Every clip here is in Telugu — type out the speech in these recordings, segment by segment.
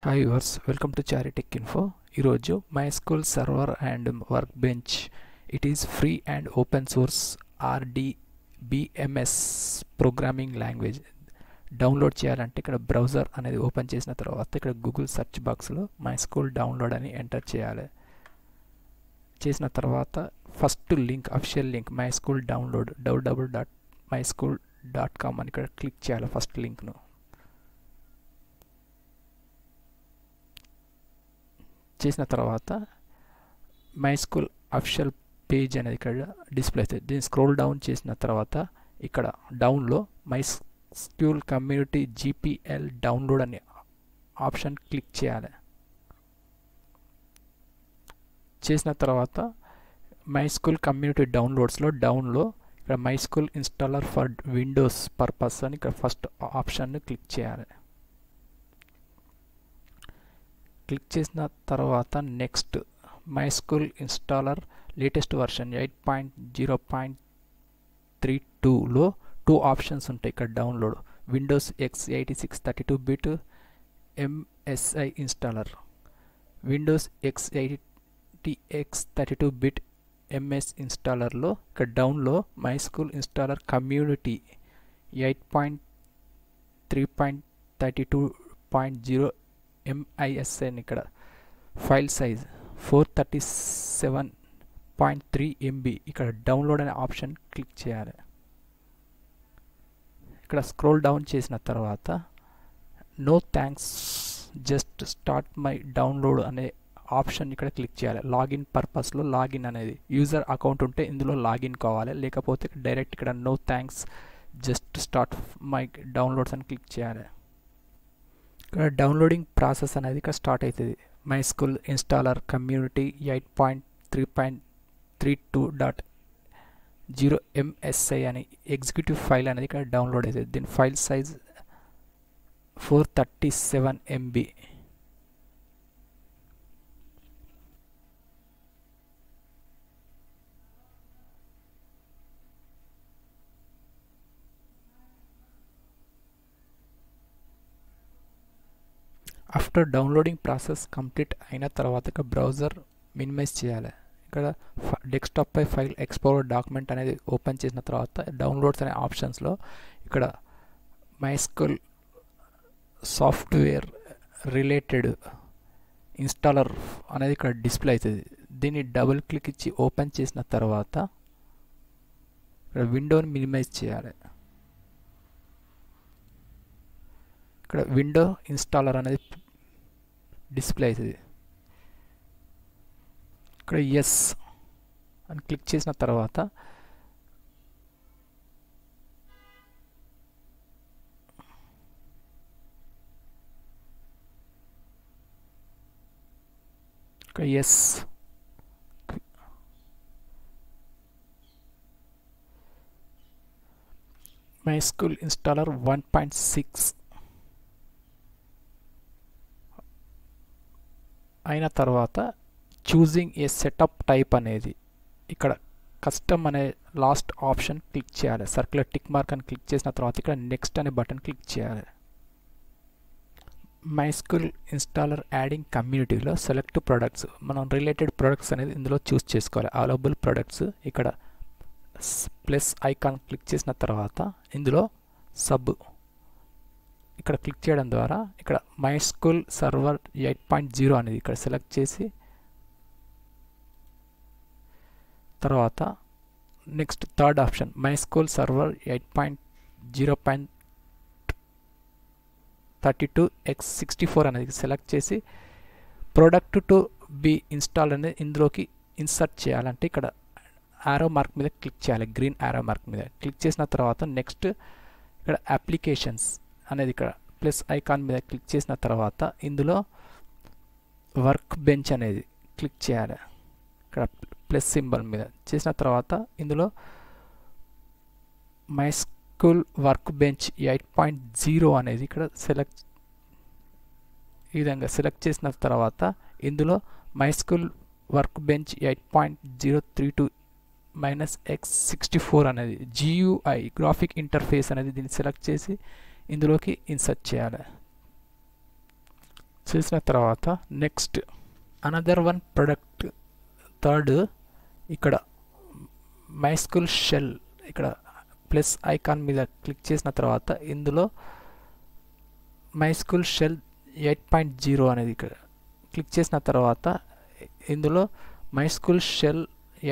Hi viewers, welcome to Chary Tech Info. ఈరోజు MySQL Server and Workbench. It is free and open source RDBMS programming language. Download చేయాలంటే ఇక్కడ బ్రౌజర్ అనేది ఓపెన్ చేసిన తర్వాత ఇక్కడ గూగుల్ సెర్చ్ బాక్స్లో MySQL డౌన్లోడ్ అని ఎంటర్ చేయాలి. చేసిన తర్వాత first link official link MySQL download www.mysql.com అని ఇక్కడ క్లిక్ చేయాలి. ఫస్ట్ లింక్ను చేసిన తర్వాత MySQL అఫిషియల్ పేజ్ అనేది ఇక్కడ డిస్ప్లే అవుతుంది. దీన్ని స్క్రోల్ డౌన్ చేసిన తర్వాత ఇక్కడ download MySQL community GPL download అనే ఆప్షన్ క్లిక్ చేయాలి. చేసిన తర్వాత MySQL కమ్యూనిటీ డౌన్లోడ్స్లో డౌన్లో ఇక్కడ MySQL installer for Windows purpose అని ఇక్కడ ఫస్ట్ ఆప్షన్ను క్లిక్ చేయాలి. క్లిక్ చేసిన తర్వాత next MySQL installer latest version 8.0.32లో 2 ఆప్షన్స్ ఉంటాయి. ఇక్కడ download Windows x86 32-bit MSI installer, Windows x86 32-bit MS ఇన్స్టాలర్లో ఇక్కడ download MySQL installer community 8.3.32.0 MISN ఇక్కడ ఫైల్ సైజ్ 437.3 MB ఇక్కడ డౌన్లోడ్ అనే ఆప్షన్ క్లిక్ చేయాలి. ఇక్కడ స్క్రోల్ డౌన్ చేసిన తర్వాత no thanks just start my download అనే ఆప్షన్ ఇక్కడ క్లిక్ చేయాలి. లాగిన్ పర్పస్లో లాగిన్ అనేది యూజర్ అకౌంట్ ఉంటే ఇందులో లాగిన్ కావాలి, లేకపోతే డైరెక్ట్ ఇక్కడ no thanks just start my downloads అని క్లిక్ చేయాలి. ఇక్కడ డౌన్లోడింగ్ ప్రాసెస్ అనేది ఇక్కడ స్టార్ట్ అవుతుంది. MySQL ఇన్స్టాలర్ కమ్యూనిటీ 8.3.32.0 MSI అని ఎగ్జిక్యూటివ్ ఫైల్ అనేది ఇక్కడ డౌన్లోడ్ అవుతుంది. దీని file size 437 MB. After downloading process complete అయిన తర్వాత ఇక బ్రౌజర్ మినిమైజ్ చేయాలి. ఇక్కడ డెస్క్టాప్పై ఫైల్ ఎక్స్ప్లోరర్ డాక్యుమెంట్ అనేది ఓపెన్ చేసిన తర్వాత డౌన్లోడ్స్ అనే ఆప్షన్స్లో ఇక్కడ MySQL సాఫ్ట్వేర్ రిలేటెడ్ ఇన్స్టాలర్ అనేది ఇక్కడ డిస్ప్లే అవుతుంది. దీన్ని డబుల్ క్లిక్ ఇచ్చి ఓపెన్ చేసిన తర్వాత ఇక్కడ విండోని మినిమైజ్ చేయాలి. ఇక్కడ విండో ఇన్స్టాలర్ అనేది డిస్ప్లే అవుతుంది. ఇక్కడ ఎస్ అని క్లిక్ చేసిన తర్వాత ఇక్కడ ఎస్ MySQL ఇన్స్టాలర్ 1.6 అయిన తర్వాత చూజింగ్ ఏ సెటప్ టైప్ అనేది ఇక్కడ కస్టమ్ అనే లాస్ట్ ఆప్షన్ క్లిక్ చేయాలి. సర్క్యులర్ టిక్ మార్క్ అని క్లిక్ చేసిన తర్వాత ఇక్కడ నెక్స్ట్ అనే బటన్ క్లిక్ చేయాలి. MySQL ఇన్స్టాలర్ యాడింగ్ కమ్యూనిటీలో సెలెక్ట్ ప్రొడక్ట్స్, మనం రిలేటెడ్ ప్రొడక్ట్స్ అనేది ఇందులో చూస్ చేసుకోవాలి. అవైలబుల్ ప్రొడక్ట్స్ ఇక్కడ ప్లస్ ఐకాన్ క్లిక్ చేసిన తర్వాత ఇందులో సబ్ ఇక్కడ క్లిక్ చేయడం ద్వారా ఇక్కడ MySQL సర్వర్ 8.0 అనేది ఇక్కడ సెలెక్ట్ చేసి తర్వాత next third option MySQL server 8.0.32x64 అనేది సెలెక్ట్ చేసి ప్రోడక్ట్ టు బి ఇన్స్టాల్ అనేది ఇందులోకి ఇన్సర్ట్ చేయాలంటే ఇక్కడ యారో మార్క్ మీద క్లిక్ చేయాలి. గ్రీన్ యారో మార్క్ మీద క్లిక్ చేసిన తర్వాత నెక్స్ట్ ఇక్కడ అప్లికేషన్స్ అనేది ఇక్కడ ప్లస్ ఐకాన్ మీద క్లిక్ చేసిన తర్వాత ఇందులో వర్క్ బెంచ్ అనేది క్లిక్ చేయాలి. ఇక్కడ ప్లస్ సింబల్ మీద చేసిన తర్వాత ఇందులో MySQL వర్క్ బెంచ్ 8.0 అనేది ఇక్కడ ఈ విధంగా సెలెక్ట్ చేసిన తర్వాత ఇందులో MySQL వర్క్ బెంచ్ 8.032 -x64 అనేది GUI గ్రాఫిక్ ఇంటర్ఫేస్ అనేది దీన్ని సెలెక్ట్ చేసి ఇందులోకి ఇన్సర్ట్ చేయాలి. చేసిన తర్వాత next another one product third ఇక్కడ MySQL షెల్ ఇక్కడ ప్లస్ ఐకాన్ మీద క్లిక్ చేసిన తర్వాత ఇందులో MySQL షెల్ 8.0 అనేది ఇక్కడ క్లిక్ చేసిన తర్వాత ఇందులో MySQL షెల్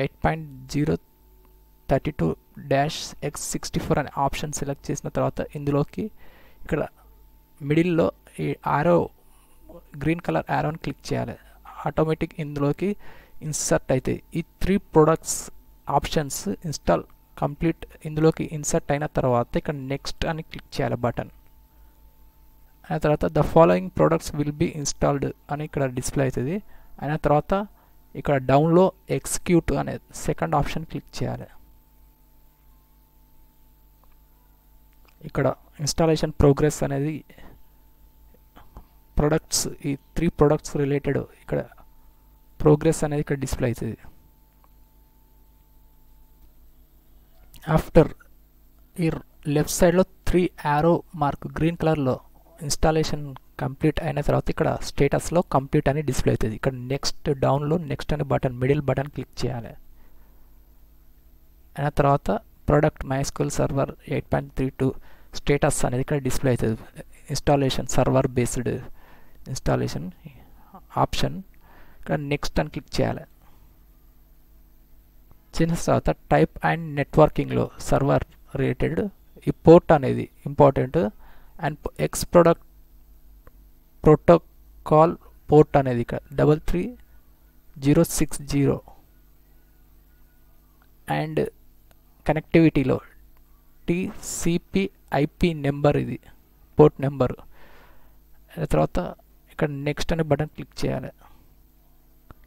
8.0 32-x64 అనే ఆప్షన్ సెలెక్ట్ చేసిన తర్వాత ఇందులోకి ఇక్కడ మిడిల్లో ఈ ఆరో గ్రీన్ కలర్ ఆరోని క్లిక్ చేయాలి. ఆటోమేటిక్ ఇందులోకి ఇన్సర్ట్ అవుతాయి. ఈ 3 ప్రొడక్ట్స్ ఆప్షన్స్ ఇన్స్టాల్ కంప్లీట్ ఇందులోకి ఇన్సర్ట్ అయిన తర్వాత ఇక్కడ నెక్స్ట్ అని క్లిక్ చేయాలి బటన్. అయిన తర్వాత the following products will be installed అని ఇక్కడ డిస్ప్లే అవుతుంది. అయిన తర్వాత ఇక్కడ డౌన్లో ఎగ్జిక్యూట్ అనే సెకండ్ ఆప్షన్ క్లిక్ చేయాలి. ఇక్కడ ఇన్స్టాలేషన్ ప్రోగ్రెస్ అనేది ప్రొడక్ట్స్ ఈ 3 ప్రొడక్ట్స్ రిలేటెడ్ ఇక్కడ ప్రోగ్రెస్ అనేది ఇక్కడ డిస్ప్లే అవుతుంది. ఆఫ్టర్ ఈ లెఫ్ట్ సైడ్లో 3 యారో మార్క్ గ్రీన్ కలర్లో ఇన్స్టాలేషన్ కంప్లీట్ అయిన తర్వాత ఇక్కడ స్టేటస్లో కంప్లీట్ అని డిస్ప్లే అవుతుంది. ఇక్కడ నెక్స్ట్ డౌన్లో నెక్స్ట్ అనే బటన్ మిడిల్ బటన్ క్లిక్ చేయాలి. అయిన తర్వాత ప్రోడక్ట్ MySQL సర్వర్ 8.32 స్టేటస్ అనేది ఇక్కడ డిస్ప్లే అవుతుంది. Installation server based installation option ఇక్కడ నెక్స్ట్ అని క్లిక్ చేయాలి. చేసిన తర్వాత టైప్ అండ్ నెట్వర్కింగ్లో సర్వర్ రిలేటెడ్ ఈ పోర్ట్ అనేది important and X product protocol port అనేది ఇక్కడ 33060 అండ్ కనెక్టివిటీలో TCP/IP నెంబర్ ఇది పోర్ట్ నెంబర్. తర్వాత ఇక్కడ నెక్స్ట్ అనే బటన్ క్లిక్ చేయాలి.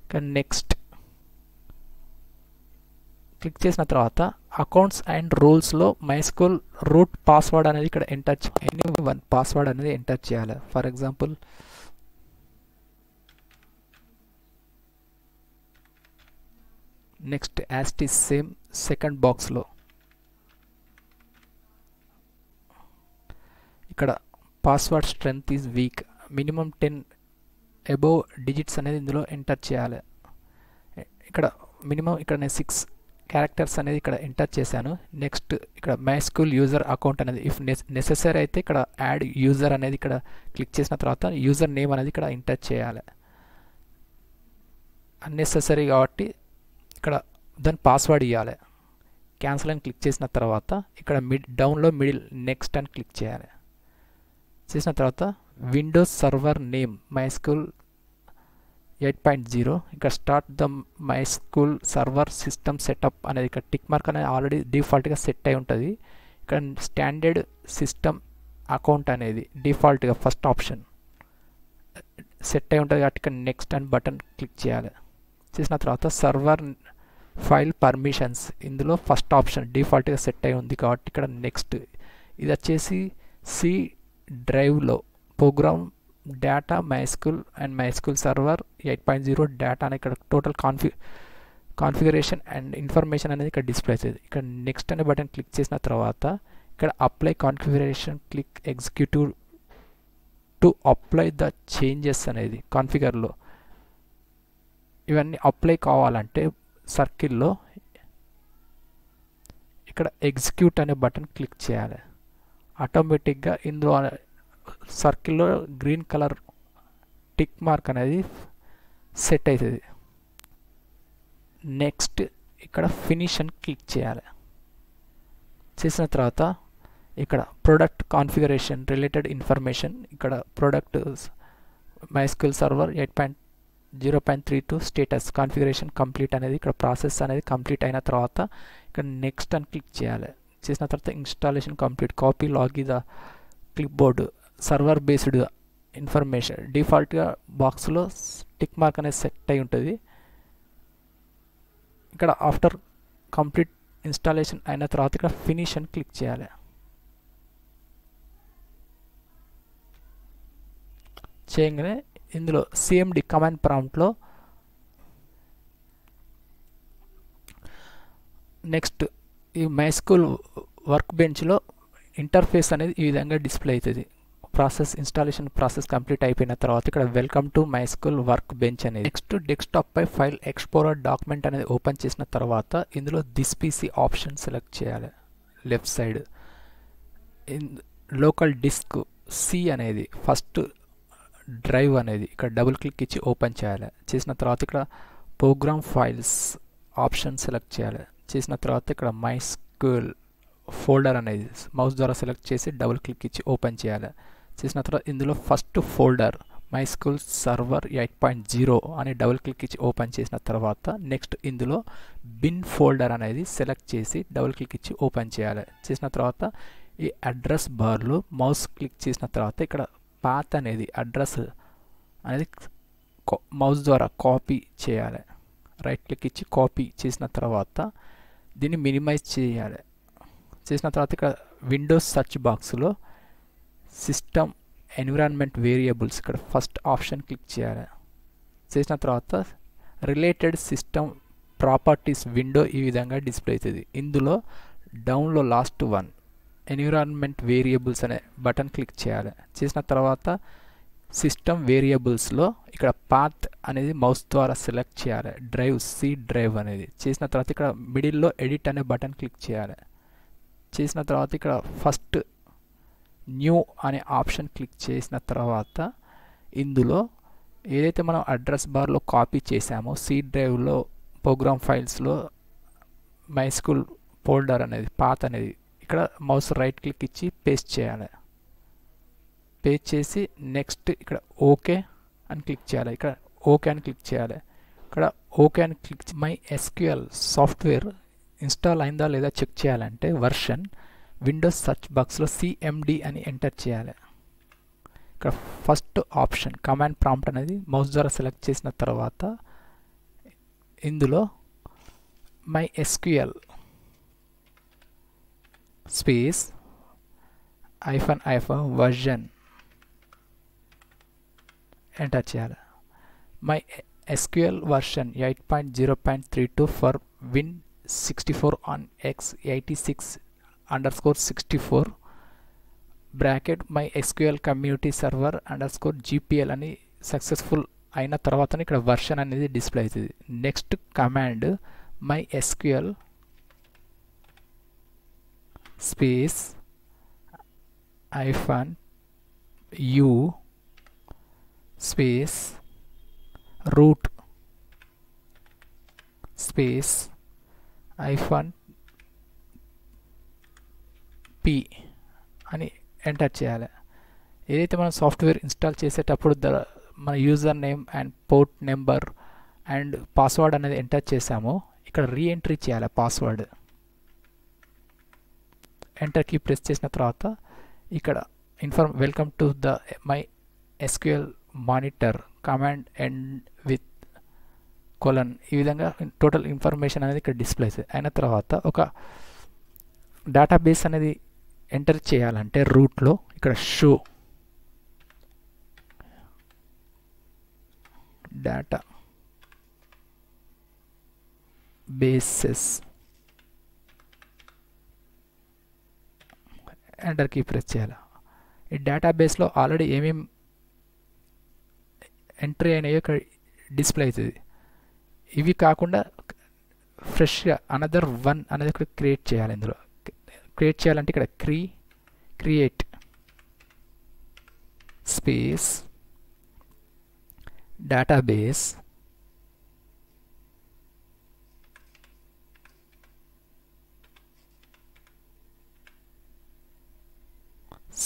ఇక్కడ నెక్స్ట్ క్లిక్ చేసిన తర్వాత అకౌంట్స్ అండ్ రూల్స్లో MySQL రూట్ పాస్వర్డ్ అనేది ఇక్కడ ఎంటర్ ఎనీ వన్ పాస్వర్డ్ అనేది ఎంటర్ చేయాలి. For example next as it is same second బాక్స్లో ఇక్కడ password strength is weak minimum 10 above digits అనేది ఇందులో ఎంటర్ చేయాలి. ఇక్కడ మినిమం ఇక్కడ నేను 6 క్యారెక్టర్స్ అనేది ఇక్కడ ఎంటర్ చేశాను. నెక్స్ట్ ఇక్కడ MySQL యూజర్ అకౌంట్ అనేది ఇఫ్ నెసెసరీ అయితే ఇక్కడ యాడ్ యూజర్ అనేది ఇక్కడ క్లిక్ చేసిన తర్వాత యూజర్ నేమ్ అనేది ఇక్కడ ఎంటర్ చేయాలి. అన్నెసెసరీ కాబట్టి ఇక్కడ దాని పాస్వర్డ్ ఇవ్వాలి. క్యాన్సిల్ అని క్లిక్ చేసిన తర్వాత ఇక్కడ డౌన్లో మిడిల్ నెక్స్ట్ అని క్లిక్ చేయాలి. చేసిన తర్వాత విండోస్ సర్వర్ నేమ్ MySQL 8.0 ఇక్కడ start the MySQL server system setup అనేది ఇక్కడ టిక్ మార్క్ అనేది ఆల్రెడీ డిఫాల్ట్గా సెట్ అయి ఉంటుంది. ఇక్కడ స్టాండర్డ్ సిస్టమ్ అకౌంట్ అనేది డిఫాల్ట్గా ఫస్ట్ ఆప్షన్ సెట్ అయి ఉంటుంది కాబట్టి ఇక్కడ నెక్స్ట్ అని బటన్ క్లిక్ చేయాలి. చేసిన తర్వాత సర్వర్ ఫైల్ పర్మిషన్స్ ఇందులో ఫస్ట్ ఆప్షన్ డిఫాల్ట్గా సెట్ అయి ఉంది కాబట్టి ఇక్కడ నెక్స్ట్. ఇది వచ్చేసి సి డ్రైవ్లో program data MySQL and MySQL server 8.0 data అని ఇక్కడ టోటల్ కాన్ఫిగరేషన్ అండ్ ఇన్ఫర్మేషన్ అనేది ఇక్కడ డిస్ప్లే అవుతుంది. ఇక్కడ నెక్స్ట్ అనే బటన్ క్లిక్ చేసిన తర్వాత ఇక్కడ apply configuration click executive to apply the changes అనేది కాన్ఫిగర్లో ఇవన్నీ అప్లై కావాలంటే సర్కిల్లో ఇక్కడ ఎగ్జిక్యూట్ అనే బటన్ క్లిక్ చేయాలి. ఆటోమేటిక్గా ఇందులో సర్కిల్లో గ్రీన్ కలర్ టిక్ మార్క్ అనేది సెట్ అవుతుంది. నెక్స్ట్ ఇక్కడ ఫినిష్ అని క్లిక్ చేయాలి. చేసిన తర్వాత ఇక్కడ ప్రోడక్ట్ కాన్ఫిగరేషన్ రిలేటెడ్ ఇన్ఫర్మేషన్ ఇక్కడ product MySQL server 8.0.32 status configuration complete అనేది ఇక్కడ ప్రాసెస్ అనేది కంప్లీట్ అయిన తర్వాత ఇక్కడ నెక్స్ట్ అని క్లిక్ చేయాలి. చేసిన తర్వాత installation complete copy log the clipboard server based information డిఫాల్ట్గా బాక్స్లో టిక్ మార్క్ అనేది సెట్ అయి ఉంటుంది. ఇక్కడ ఆఫ్టర్ కంప్లీట్ ఇన్స్టాలేషన్ అయిన తర్వాత ఇక్కడ ఫినిష్ అని క్లిక్ చేయాలి. చేయగానే ఇందులో CMD కమాండ్ ప్రాంప్ట్లో నెక్స్ట్ ఈ MySQL వర్క్ బెంచ్లో ఇంటర్ఫేస్ అనేది ఈ విధంగా డిస్ప్లే అవుతుంది. ప్రాసెస్ ఇన్స్టాలేషన్ ప్రాసెస్ కంప్లీట్ అయిపోయిన తర్వాత ఇక్కడ welcome to MySQL workbench అనేది నెక్స్ట్ డెస్క్టాప్ పై ఫైల్ ఎక్స్ప్లోరర్ డాక్యుమెంట్ అనేది ఓపెన్ చేసిన తర్వాత ఇందులో దిస్ పీసీ ఆప్షన్ సెలెక్ట్ చేయాలి. Left side local disk C అనేది ఫస్ట్ డ్రైవ్ అనేది ఇక్కడ డబుల్ క్లిక్ ఇచ్చి ఓపెన్ చేయాలి. చేసిన తర్వాత ఇక్కడ ప్రోగ్రామ్ ఫైల్స్ ఆప్షన్ సెలెక్ట్ చేయాలి. చేసిన తర్వాత ఇక్కడ MySQL ఫోల్డర్ అనేది మౌస్ ద్వారా సెలెక్ట్ చేసి డబుల్ క్లిక్ ఇచ్చి ఓపెన్ చేయాలి. చేసిన తర్వాత ఇందులో ఫస్ట్ ఫోల్డర్ MySQL సర్వర్ 8.0 అని డబుల్ క్లిక్ ఇచ్చి ఓపెన్ చేసిన తర్వాత నెక్స్ట్ ఇందులో బిన్ ఫోల్డర్ అనేది సెలెక్ట్ చేసి డబుల్ క్లిక్ ఇచ్చి ఓపెన్ చేయాలి. చేసిన తర్వాత ఈ అడ్రస్ బార్లో మౌస్ క్లిక్ చేసిన తర్వాత ఇక్కడ పాత్ అనేది అడ్రస్ అనేది మౌస్ ద్వారా కాపీ చేయాలి. రైట్ క్లిక్ ఇచ్చి కాపీ చేసిన తర్వాత దీన్ని మినిమైజ్ చేయాలి. చేసిన తర్వాత ఇక్కడ విండోస్ సర్చ్ బాక్స్లో సిస్టమ్ ఎన్విరాన్మెంట్ వేరియబుల్స్ ఇక్కడ ఫస్ట్ ఆప్షన్ క్లిక్ చేయాలి. చేసిన తర్వాత రిలేటెడ్ సిస్టమ్ ప్రాపర్టీస్ విండో ఈ విధంగా డిస్ప్లే అవుతుంది. ఇందులో డౌన్లో లాస్ట్ వన్ ఎన్విరాన్మెంట్ వేరియబుల్స్ అనే బటన్ క్లిక్ చేయాలి. చేసిన తర్వాత సిస్టమ్ వేరియబుల్స్లో ఇక్కడ పాత్ అనేది మౌస్ ద్వారా సెలెక్ట్ చేయాలి. డ్రైవ్ సి డ్రైవ్ అనేది చేసిన తర్వాత ఇక్కడ మిడిల్లో ఎడిట్ అనే బటన్ క్లిక్ చేయాలి. చేసిన తర్వాత ఇక్కడ ఫస్ట్ న్యూ అనే ఆప్షన్ క్లిక్ చేసిన తర్వాత ఇందులో ఏదైతే మనం అడ్రస్ బార్లో కాపీ చేసామో సి డ్రైవ్లో ప్రోగ్రామ్ ఫైల్స్లో MySQL ఫోల్డర్ అనేది పాత్ అనేది ఇక్కడ మౌస్ రైట్ క్లిక్ ఇచ్చి పేస్ట్ చేయాలి. పేస్ట్ చేసి నెక్స్ట్ ఇక్కడ ఓకే అని క్లిక్ చేయాలి. ఇక్కడ ఓకే అని క్లిక్ చేయాలి. ఇక్కడ ఓకే అని క్లిక్ MySQL సాఫ్ట్వేర్ ఇన్స్టాల్ అయిందా లేదా చెక్ చేయాలంటే వర్షన్ విండోస్ సర్చ్ బాక్స్లో CMD అని ఎంటర్ చేయాలి. ఇక్కడ ఫస్ట్ ఆప్షన్ కమాండ్ ప్రాంప్ట్ అనేది మౌస్ ద్వారా సెలెక్ట్ చేసిన తర్వాత ఇందులో MySQL స్పేస్ --- వర్షన్ ఎంటర్ చేయాలి. MySQL version 8.0.32 for Win64 on x86_64 bracket MySQL community server _GPL అని సక్సెస్ఫుల్ అయిన తర్వాత ఇక్కడ వర్షన్ అనేది డిస్ప్లే అవుతుంది. Next command MySQL space -u space root space -p అని ఎంటర్ చేయాలి. ఏదైతే మనం సాఫ్ట్వేర్ ఇన్స్టాల్ చేసేటప్పుడు మన user name and port number and password అనేది ఎంటర్ చేసామో ఇక్కడ రీఎంట్రీ చేయాలి పాస్వర్డ్. ఎంటర్ కీ ప్రెస్ చేసిన తర్వాత ఇక్కడ welcome to the MySQL monitor command end with colon ఈ విధంగా టోటల్ ఇన్ఫర్మేషన్ అనేది ఇక్కడ డిస్ప్లే అయిన తర్వాత ఒక డేటాబేస్ అనేది ఎంటర్ చేయాలంటే రూట్లో ఇక్కడ show data bases enter key press చేయాలి. ఈ డేటాబేస్లో ఆల్రెడీ ఏమేమి ఎంట్రీ అయినాయో ఇక్కడ డిస్ప్లే అవుతుంది. ఇవి కాకుండా ఫ్రెష్గా అనదర్ వన్ అనేది ఇక్కడ క్రియేట్ చేయాలి. ఇందులో క్రియేట్ చేయాలంటే ఇక్కడ create space database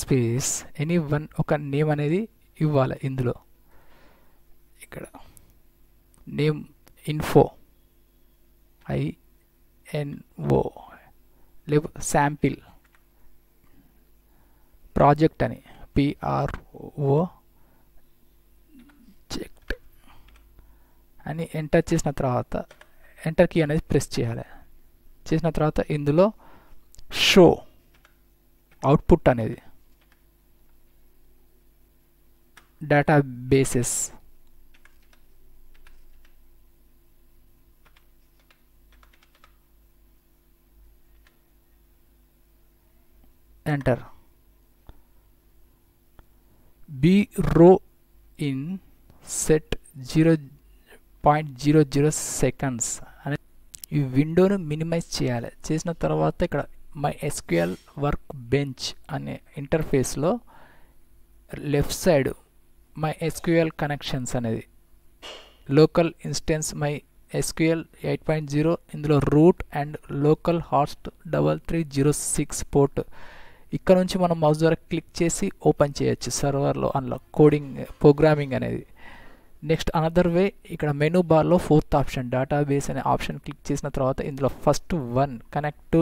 space any one ఒక నేమ్ అనేది ఇవ్వాలి. ఇందులో ఇక్కడ నేమ్ info లేవు శాంపిల్ ప్రాజెక్ట్ అని project అని ఎంటర్ చేసిన తర్వాత ఎంటర్ కీ అనేది ప్రెస్ చేయాలి. చేసిన తర్వాత ఇందులో షో అవుట్పుట్ అనేది డేటాబేసెస్ ఎంటర్ బి రో ఇన్ సెట్ 0.00 సెకండ్స్ అనే ఈ విండోను మినిమైజ్ చేయాలి. చేసిన తర్వాత ఇక్కడ MySQL Workbench అనే ఇంటర్ఫేస్లో లెఫ్ట్ సైడ్ MySQL కనెక్షన్స్ అనేది లోకల్ ఇన్స్టెన్స్ MySQL 8.0 ఇందులో root and local host 3306 port. ఇక్కడ నుంచి మనం మౌస్ ద్వారా క్లిక్ చేసి ఓపెన్ చేయొచ్చు సర్వర్లో అందులో కోడింగ్ ప్రోగ్రామింగ్ అనేది. నెక్స్ట్ అనదర్ వే ఇక్కడ మెనూ బార్లో 4th ఆప్షన్ డేటాబేస్ అనే ఆప్షన్ క్లిక్ చేసిన తర్వాత ఇందులో first one connect to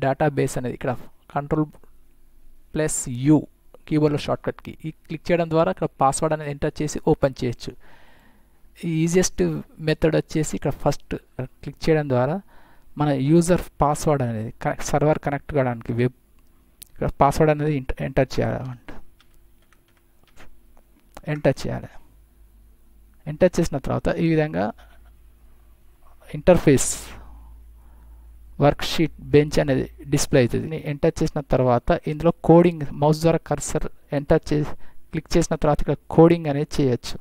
database అనేది ఇక్కడ Ctrl+U కీబోర్డ్లో షార్ట్కట్కి ఈ క్లిక్ చేయడం ద్వారా ఇక్కడ పాస్వర్డ్ అనేది ఎంటర్ చేసి ఓపెన్ చేయొచ్చు. ఈజియెస్ట్ మెథడ్ వచ్చేసి ఇక్కడ ఫస్ట్ క్లిక్ చేయడం ద్వారా మన యూజర్ పాస్వర్డ్ అనేది సర్వర్ కనెక్ట్ కావడానికి వెబ్ ఇక్కడ పాస్వర్డ్ అనేది ఎంటర్ చేయాలి. ఎంటర్ చేసిన తర్వాత ఈ విధంగా ఇంటర్ఫేస్ వర్క్షీట్ బెంచ్ అనేది డిస్ప్లే అవుతుంది. ఎంటర్ చేసిన తర్వాత ఇందులో కోడింగ్ మౌస్ ద్వారా కర్సర్ ఎంటర్ చేసి క్లిక్ చేసిన తర్వాత ఇక్కడ కోడింగ్ అనేది చేయొచ్చు.